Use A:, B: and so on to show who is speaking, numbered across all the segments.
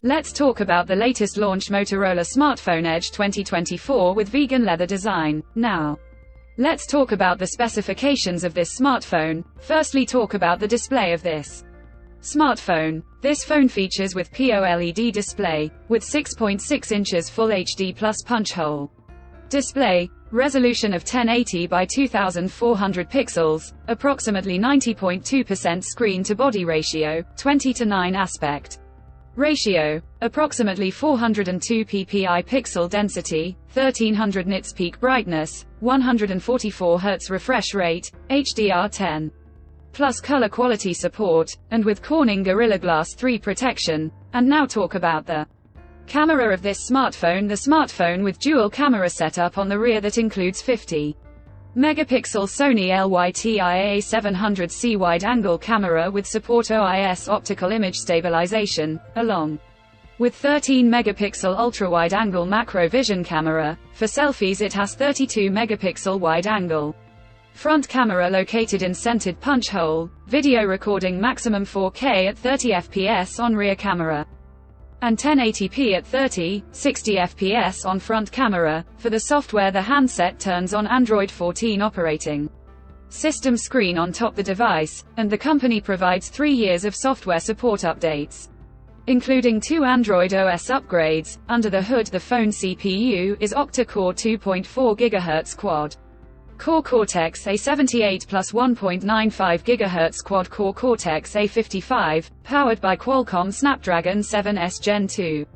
A: Let's talk about the latest launched Motorola smartphone Edge 2024 with vegan leather design. Now, let's talk about the specifications of this smartphone. Firstly, talk about the display of this smartphone. This phone features with POLED display, with 6.6 inches Full HD plus punch hole display, resolution of 1080 by 2400 pixels, approximately 90.2% screen-to-body ratio, 20:9 aspect ratio, approximately 402 ppi pixel density, 1300 nits peak brightness, 144 Hz refresh rate, HDR10 plus color quality support, and with Corning Gorilla Glass 3 protection. And now talk about the camera of this smartphone. The smartphone with dual camera setup on the rear that includes 50 megapixel Sony LYTIA 700C wide-angle camera with support OIS optical image stabilization, along with 13 megapixel ultra-wide-angle macro vision camera. For selfies it has 32 megapixel wide-angle front camera located in centered punch hole, video recording maximum 4K at 30 fps on rear camera, and 1080p at 30, 60 fps on front camera. For the software, the handset turns on Android 14 operating system screen on top the device, and the company provides 3 years of software support updates, including 2 Android OS upgrades. Under the hood, the phone CPU is octa-core 2.4 GHz quad core Cortex A78 plus 1.95 GHz quad-core Cortex A55, powered by Qualcomm Snapdragon 7S Gen 2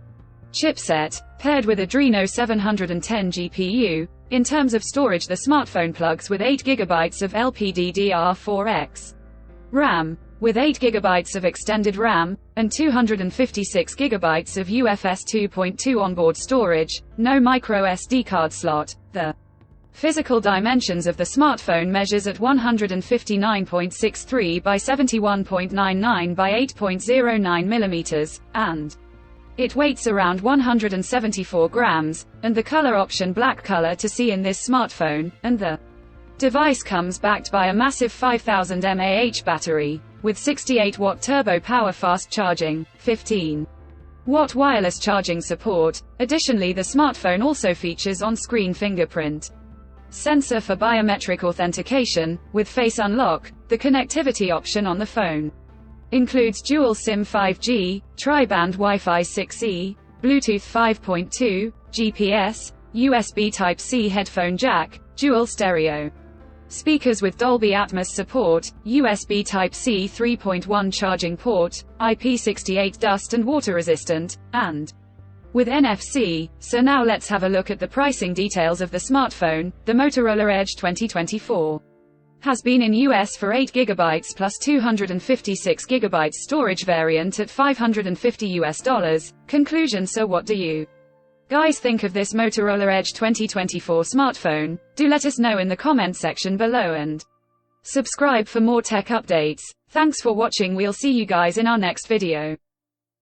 A: chipset, paired with Adreno 710 GPU. In terms of storage, the smartphone plugs with 8 GB of LPDDR4X RAM, with 8 GB of extended RAM, and 256 GB of UFS 2.2 onboard storage, no micro SD card slot. The physical dimensions of the smartphone measures at 159.63 by 71.99 by 8.09 mm, and it weighs around 174 grams, and the color option black color to see in this smartphone, and the device comes backed by a massive 5000 mAh battery, with 68-watt turbo power fast charging, 15-watt wireless charging support. Additionally, the smartphone also features on-screen fingerprint sensor for biometric authentication, with face unlock. The connectivity option on the phone includes dual SIM 5G, tri-band Wi-Fi 6E, Bluetooth 5.2, GPS, USB Type-C headphone jack, dual stereo speakers with Dolby Atmos support, USB Type-C 3.1 charging port, IP68 dust and water resistant, and with NFC. So now let's have a look at the pricing details of the smartphone. The Motorola Edge 2024 has been in US for 8 GB plus 256 GB storage variant at $550 US. Conclusion: so what do you guys think of this Motorola Edge 2024 smartphone? Do let us know in the comment section below, and subscribe for more tech updates. Thanks for watching. We'll see you guys in our next video.